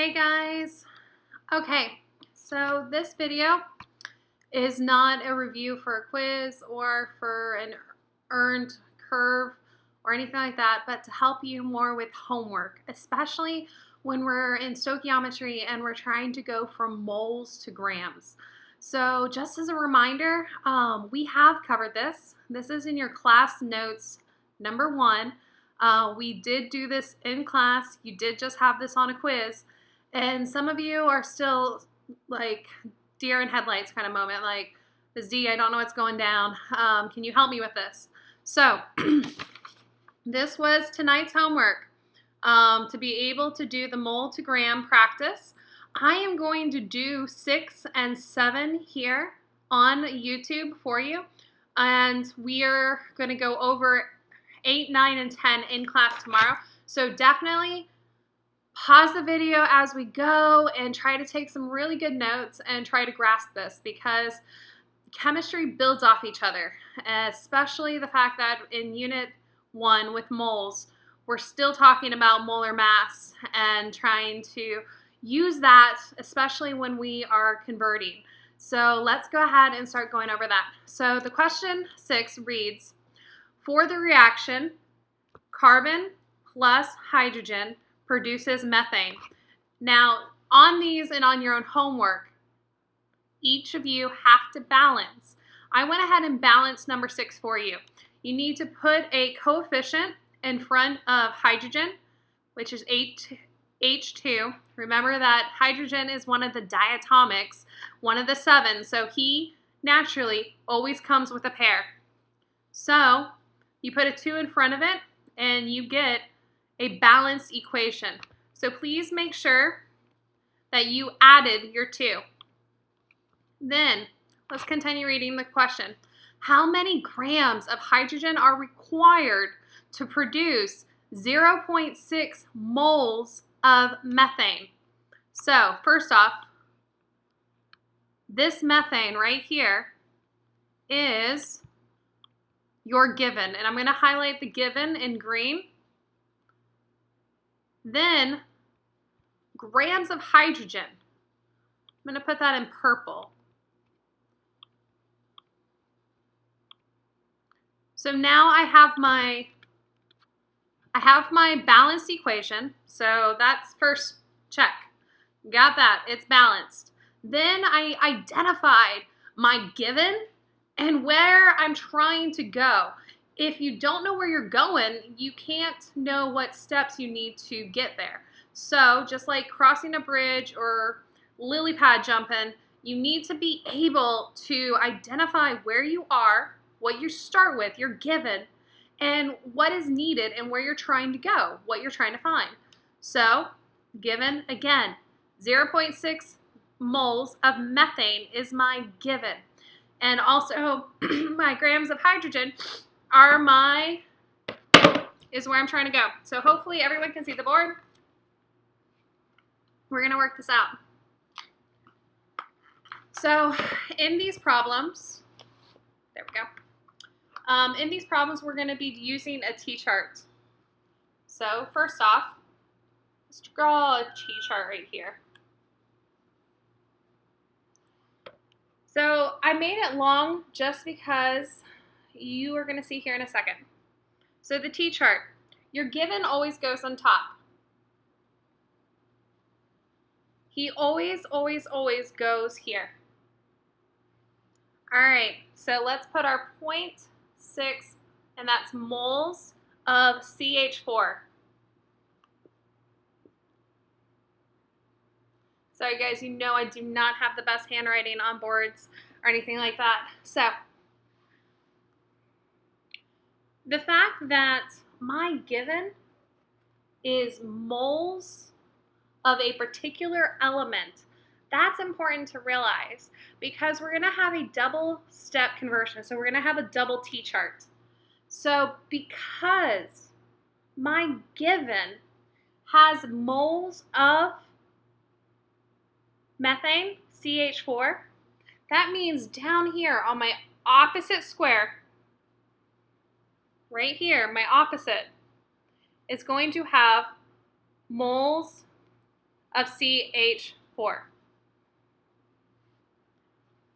Hey guys. Okay, so this video is not a review for a quiz or for an earned curve or anything like that, but to help you more with homework, especially when we're in stoichiometry and we're trying to go from moles to grams. So just as a reminder, we have covered this. This is in your class notes number 1. We did do this in class. You did just have this on a quiz. And some of you are still like deer in headlights kind of moment, like, Ms. D, I don't know what's going down. Can you help me with this? So this was tonight's homework. To be able to do the mole to gram practice, I am going to do 6 and 7 here on YouTube for you. And we are going to go over 8, 9, and 10 in class tomorrow. So definitely pause the video as we go and try to take some really good notes and try to grasp this, because chemistry builds off each other, especially the fact that in Unit 1 with moles, we're still talking about molar mass and trying to use that, especially when we are converting. So let's go ahead and start going over that. So the question 6 reads, for the reaction, carbon plus hydrogen produces methane. Now, on these and on your own homework, each of you have to balance. I went ahead and balanced number 6 for you. You need to put a coefficient in front of hydrogen, which is H2. Remember that hydrogen is one of the diatomics, one of the 7, so he naturally always comes with a pair. So you put a 2 in front of it and you get a balanced equation. So please make sure that you added your 2. Then let's continue reading the question. How many grams of hydrogen are required to produce 0.6 moles of methane? So first off, this methane right here is your given, and I'm going to highlight the given in green. Then grams of hydrogen, I'm going to put that in purple. So now I have my balanced equation. So that's first check. Got that, it's balanced. Then I identified my given and where I'm trying to go. If you don't know where you're going, you can't know what steps you need to get there. So just like crossing a bridge or lily pad jumping, you need to be able to identify where you are, what you start with, your given, and what is needed and where you're trying to go, what you're trying to find. So given, again, 0.6 moles of methane is my given. And also my grams of hydrogen is where I'm trying to go. So hopefully everyone can see the board. We're going to work this out. So in these problems, there we go. In these problems, we're going to be using a T-chart. So first off, let's draw a T-chart right here. So I made it long just because you are going to see here in a second. So the T-chart, your given always goes on top. He always, always, always goes here. All right, so let's put our 0.6, and that's moles of CH4. Sorry guys, you know I do not have the best handwriting on boards or anything like that. So the fact that my given is moles of a particular element, that's important to realize, because we're going to have a double step conversion. So we're going to have a double T-chart. So because my given has moles of methane, CH4, that means down here on my opposite square, right here, my opposite, is going to have moles of CH4.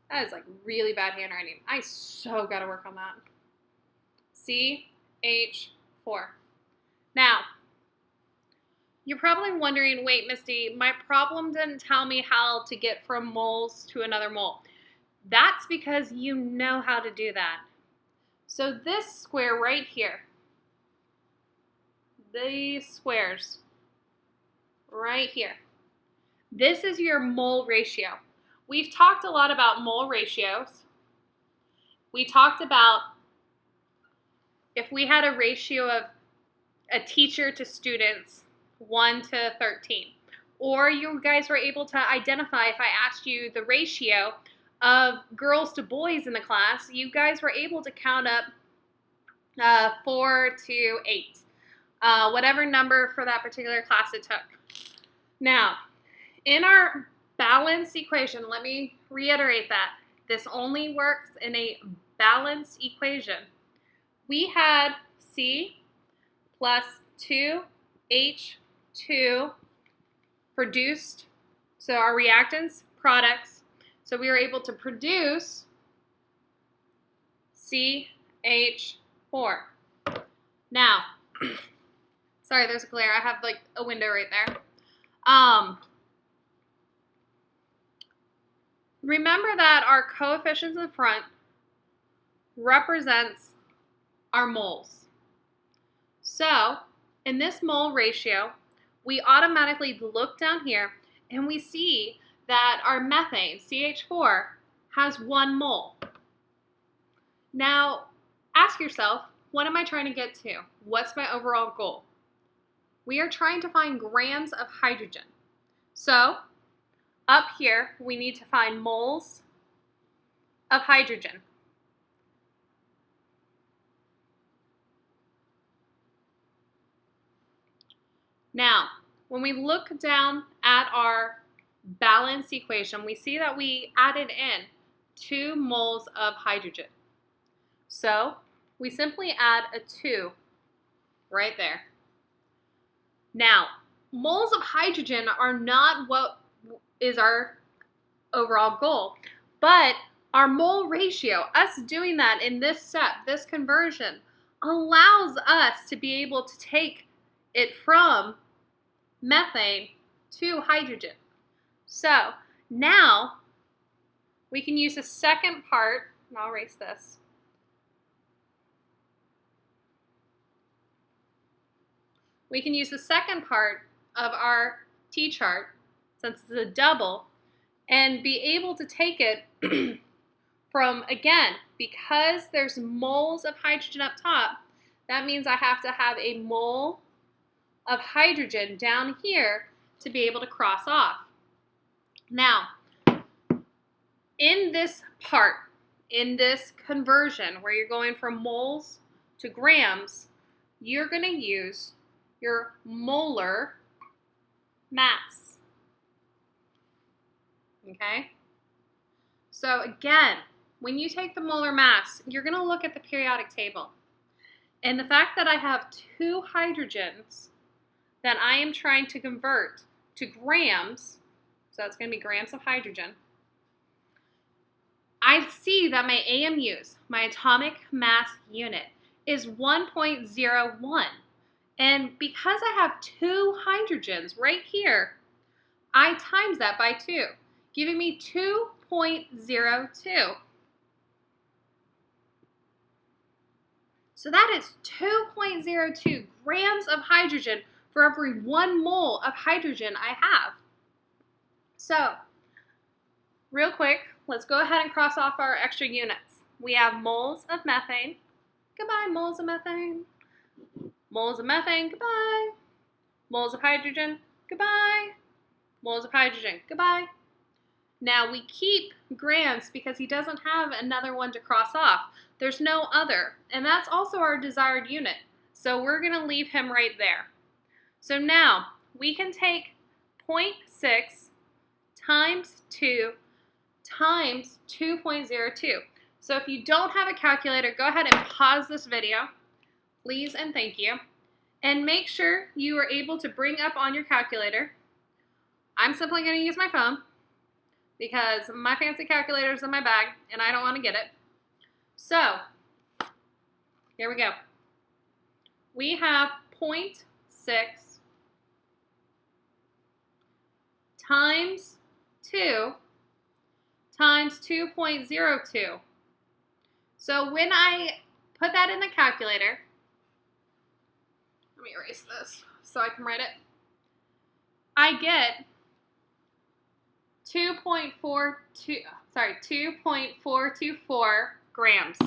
That is like really bad handwriting. I so gotta work on that. CH4. Now, you're probably wondering, wait, Misty, my problem didn't tell me how to get from moles to another mole. That's because you know how to do that. So this square right here, these squares right here, this is your mole ratio. We've talked a lot about mole ratios. We talked about if we had a ratio of a teacher to students, 1 to 13. Or you guys were able to identify, if I asked you the ratio of girls to boys in the class, you guys were able to count up 4 to 8. Whatever number for that particular class it took. Now, in our balanced equation, let me reiterate that. This only works in a balanced equation. We had C plus 2H2 produced, so our reactants, products, so we were able to produce CH4. Now, sorry, there's a glare. I have like a window right there. Remember that our coefficients in front represents our moles. So, in this mole ratio, we automatically look down here and we see that our methane, CH4, has 1 mole. Now, ask yourself, what am I trying to get to? What's my overall goal? We are trying to find grams of hydrogen. So, up here, we need to find moles of hydrogen. Now, when we look down at our balance equation, we see that we added in 2 moles of hydrogen. So, we simply add a 2 right there. Now, moles of hydrogen are not what is our overall goal, but our mole ratio, us doing that in this step, this conversion, allows us to be able to take it from methane to hydrogen. So now we can use the second part, and I'll erase this. We can use the second part of our T-chart, since it's a double, and be able to take it from, again, because there's moles of hydrogen up top, that means I have to have a mole of hydrogen down here to be able to cross off. Now, in this part, in this conversion where you're going from moles to grams, you're going to use your molar mass. Okay? So again, when you take the molar mass, you're going to look at the periodic table. And the fact that I have 2 hydrogens that I am trying to convert to grams, so that's going to be grams of hydrogen, I see that my AMUs, my atomic mass unit, is 1.01. And because I have 2 hydrogens right here, I times that by 2, giving me 2.02. So that is 2.02 grams of hydrogen for every 1 mole of hydrogen I have. So, real quick, let's go ahead and cross off our extra units. We have moles of methane. Goodbye, moles of methane. Moles of methane, goodbye. Moles of hydrogen, goodbye. Moles of hydrogen, goodbye. Now we keep grams because he doesn't have another one to cross off. There's no other, and that's also our desired unit. So we're going to leave him right there. So now we can take 0.6 times 2 times 2.02. So if you don't have a calculator, go ahead and pause this video, please and thank you. And make sure you are able to bring up on your calculator I'm simply going to use my phone because my fancy calculator is in my bag and I don't want to get it. So, here we go. We have 0.6 times 2 times 2.02. So when I put that in the calculator, let me erase this so I can write it. I get 2.424 grams.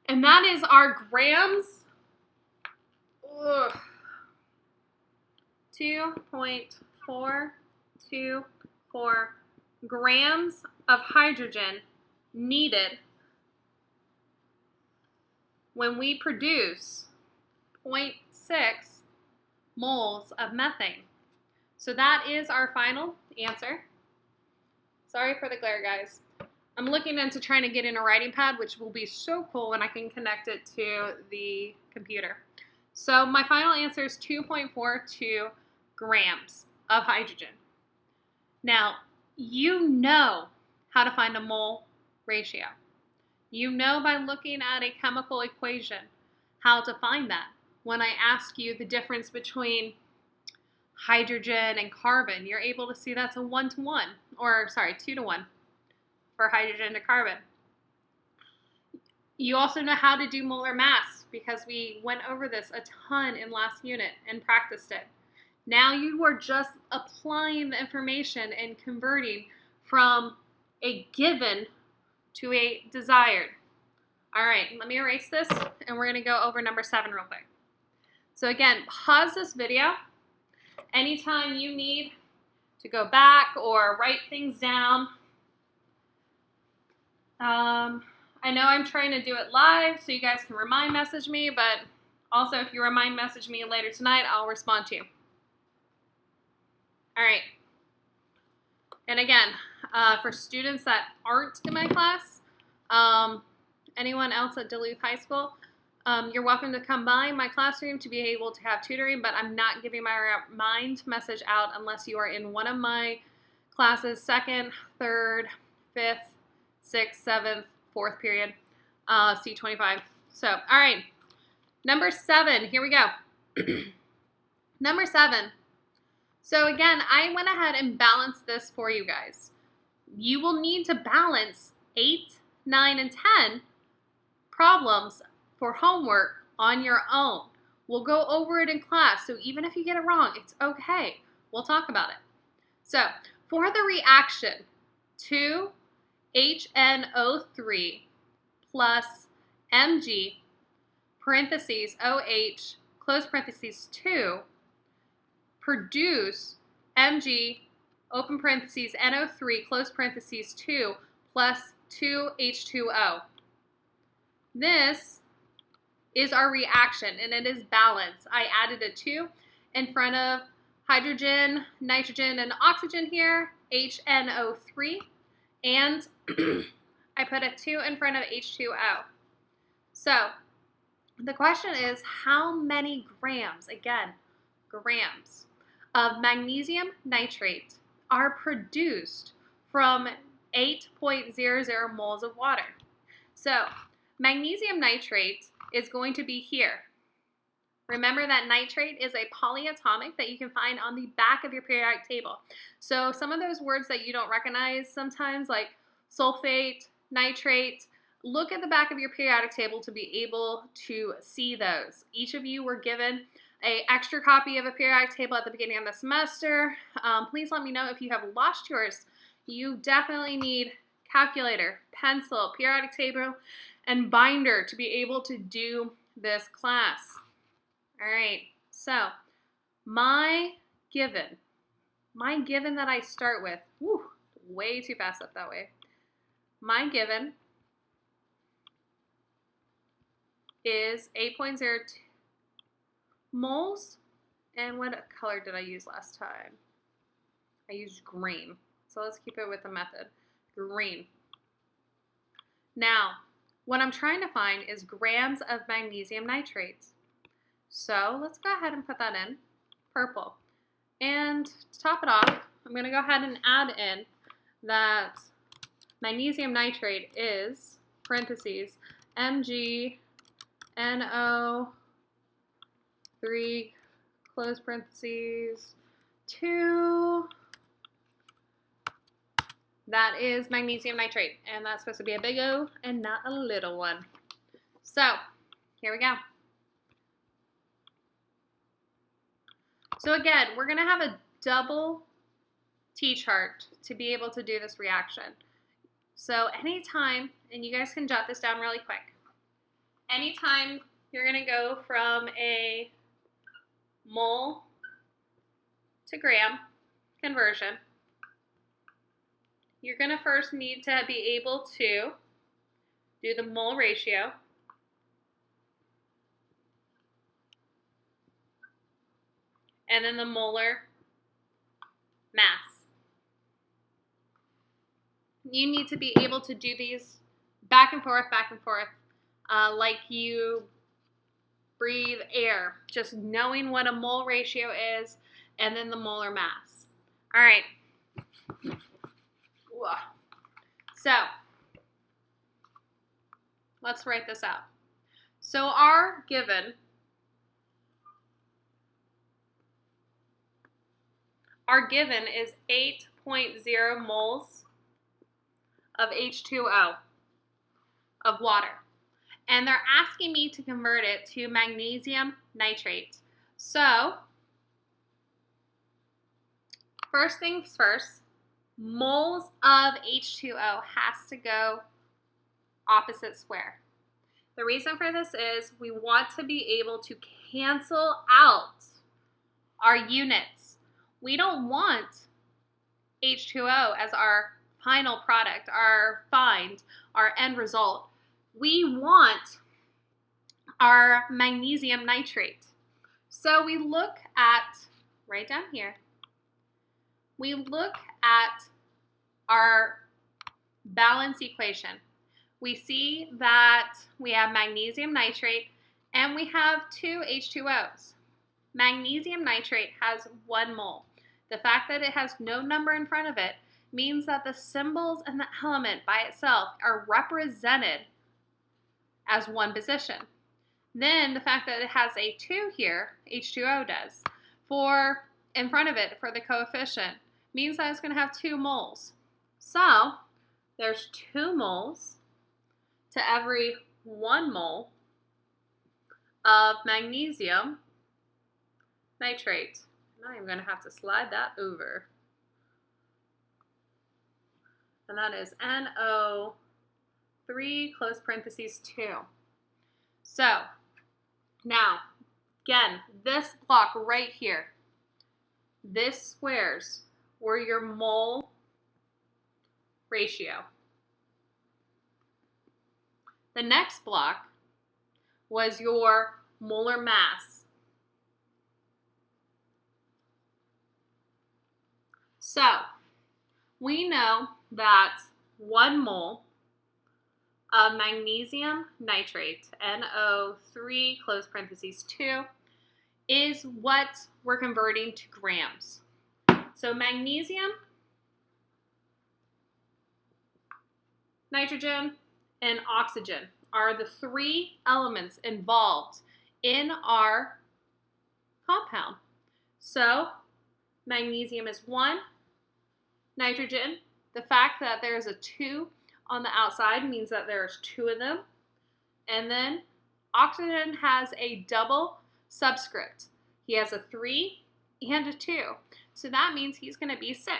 And that is our grams. 2.424 grams of hydrogen needed when we produce 0.6 moles of methane. So that is our final answer. Sorry for the glare, guys. I'm looking into trying to get in a writing pad, which will be so cool when I can connect it to the computer. So my final answer is 2.42 grams of hydrogen. Now, you know how to find a mole ratio. You know by looking at a chemical equation how to find that. When I ask you the difference between hydrogen and carbon, you're able to see that's a 1-to-1, or sorry, 2-to-1 for hydrogen to carbon. You also know how to do molar mass because we went over this a ton in last unit and practiced it. Now you are just applying the information and converting from a given to a desired. All right, let me erase this and we're going to go over number 7 real quick. So again, pause this video. Anytime you need to go back or write things down. I know I'm trying to do it live so you guys can remind message me, but also if you remind message me later tonight, I'll respond to you. All right. And again, for students that aren't in my class, anyone else at Duluth High School, you're welcome to come by my classroom to be able to have tutoring, but I'm not giving my remind message out unless you are in one of my classes, 2nd, 3rd, 5th, 6th, 7th, 4th period, C25. So, all right, number 7, here we go. Number 7. So again, I went ahead and balanced this for you guys. You will need to balance 8, 9, and 10 problems for homework on your own. We'll go over it in class, so even if you get it wrong, it's okay. We'll talk about it. So for the reaction, 2HNO3 plus Mg, parentheses, OH, close parentheses, 2, produce Mg, open parentheses, NO3, close parentheses, 2, plus 2H2O. This is our reaction, and it is balanced. I added a 2 in front of hydrogen, nitrogen, and oxygen here, HNO3, and I put a 2 in front of H2O. So the question is, how many grams, again, grams, of magnesium nitrate are produced from 8.00 moles of water? So magnesium nitrate is going to be here. Remember that nitrate is a polyatomic that you can find on the back of your periodic table. So some of those words that you don't recognize sometimes, like sulfate, nitrate, look at the back of your periodic table to be able to see those. Each of you were given an extra copy of a periodic table at the beginning of the semester. Please let me know if you have lost yours. You definitely need calculator, pencil, periodic table, and binder to be able to do this class. All right, so my given that I start with, way too fast up that way. My given is 8.02 moles. And what color did I use last time? I used green. So let's keep it with the method. Green. Now, what I'm trying to find is grams of magnesium nitrate. So let's go ahead and put that in. Purple. And to top it off, I'm going to go ahead and add in that magnesium nitrate is, parentheses, MgNO3, close parentheses, 2. That is magnesium nitrate, and that's supposed to be a big O and not a little one. So, here we go. So again, we're going to have a double T-chart to be able to do this reaction. So anytime, and you guys can jot this down really quick, anytime you're going to go from a mole to gram conversion, you're going to first need to be able to do the mole ratio. And then the molar mass. You need to be able to do these back and forth, like you breathe air. Just knowing what a mole ratio is, and then the molar mass. All right. So, let's write this out. So our given is 8.0 moles of H2O, of water. And they're asking me to convert it to magnesium nitrate. So, first things first, moles of H2O has to go opposite square. The reason for this is we want to be able to cancel out our units. We don't want H2O as our final product, our find, our end result. We want our magnesium nitrate. So we look at, right down here, we look at our balance equation. We see that we have magnesium nitrate and we have 2 H2Os. Magnesium nitrate has 1 mole. The fact that it has no number in front of it means that the symbols and the element by itself are represented as one position. Then the fact that it has a 2 here, H2O does, in front of it for the coefficient, means that it's going to have 2 moles. So there's 2 moles to every 1 mole of magnesium nitrate. Now I'm going to have to slide that over. And that is NO3, close parentheses, 2. So, now, again, this block right here, this squares were your mole ratio. The next block was your molar mass. So, we know that 1 mole of magnesium nitrate, NO3, close parentheses, 2, is what we're converting to grams. So magnesium, nitrogen, and oxygen are the 3 elements involved in our compound. So magnesium is 1, nitrogen, the fact that there's a 2 on the outside means that there's 2 of them. And then oxygen has a double subscript. He has a 3 and a 2. So that means he's going to be 6.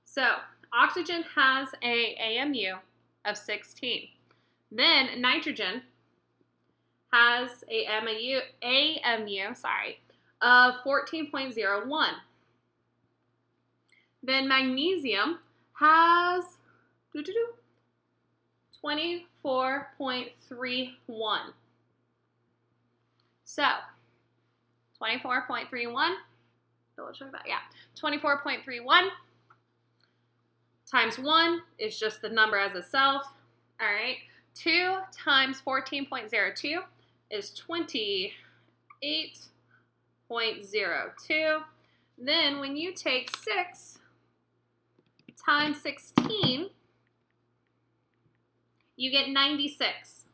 So oxygen has a AMU of 16. Then nitrogen has a AMU of 14.01. Then magnesium has 24.31. So 24.31, double check that, yeah, 24.31 times 1 is just the number as itself. All right, 2 times 14.02 is 28.02. 0.02. Then when you take 6 times 16, you get 96.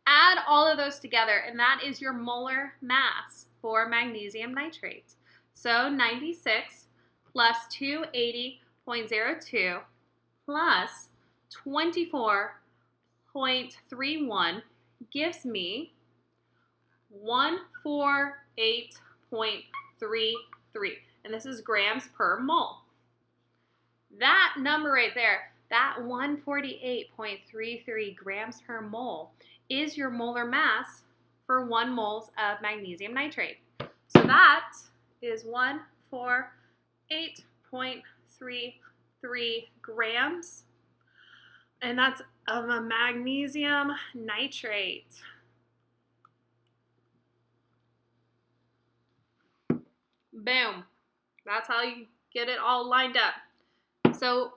Add all of those together, and that is your molar mass for magnesium nitrate. So 96 plus 280.02 plus 24.31 gives me 148.33, and this is grams per mole. That number right there, that 148.33 grams per mole, is your molar mass for 1 mole of magnesium nitrate. So that is 148.33 grams, and that's of a magnesium nitrate. Boom. That's how you get it all lined up. So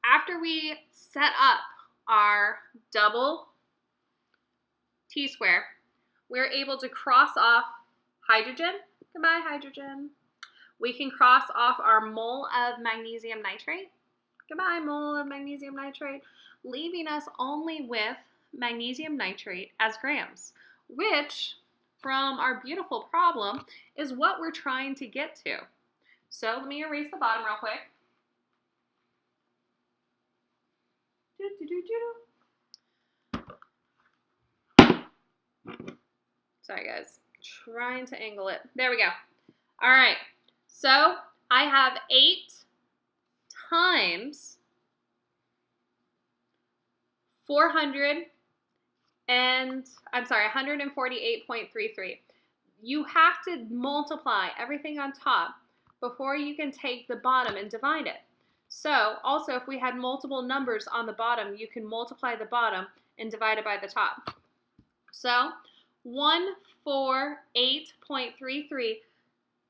after we set up our double T-square, we're able to cross off hydrogen. Goodbye, hydrogen. We can cross off our mole of magnesium nitrate. Goodbye, mole of magnesium nitrate, leaving us only with magnesium nitrate as grams, which, from our beautiful problem, is what we're trying to get to. So let me erase the bottom real quick. Sorry guys, trying to angle it. There we go. All right, so I have 8 times 148.33. You have to multiply everything on top before you can take the bottom and divide it. So also, if we had multiple numbers on the bottom, you can multiply the bottom and divide it by the top. So 148.33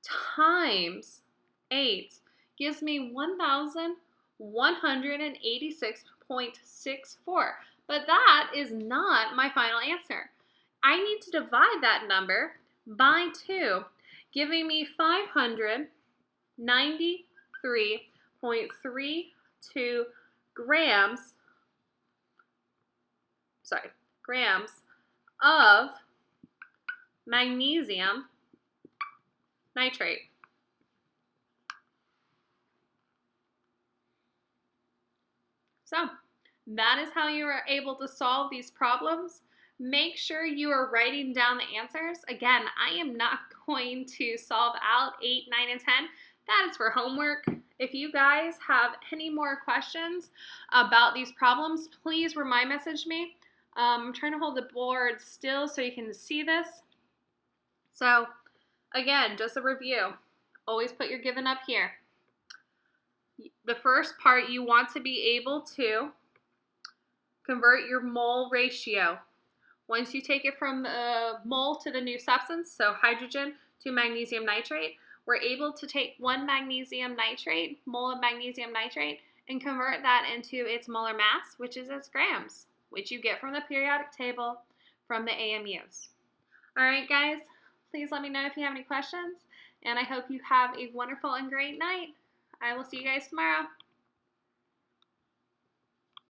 times 8 gives me 1,186.64. But that is not my final answer. I need to divide that number by 2, giving me 593.32 grams of magnesium nitrate. So that is how you are able to solve these problems. Make sure you are writing down the answers. Again, I am not going to solve out 8, 9, and 10. That is for homework. If you guys have any more questions about these problems, please remind message me. I'm trying to hold the board still so you can see this. So again, just a review. Always put your given up here. The first part, you want to be able to convert your mole ratio. Once you take it from the mole to the new substance, so hydrogen to magnesium nitrate, we're able to take 1 magnesium nitrate, mole of magnesium nitrate, and convert that into its molar mass, which is its grams, which you get from the periodic table from the AMUs. All right, guys, please let me know if you have any questions, and I hope you have a wonderful and great night. I will see you guys tomorrow.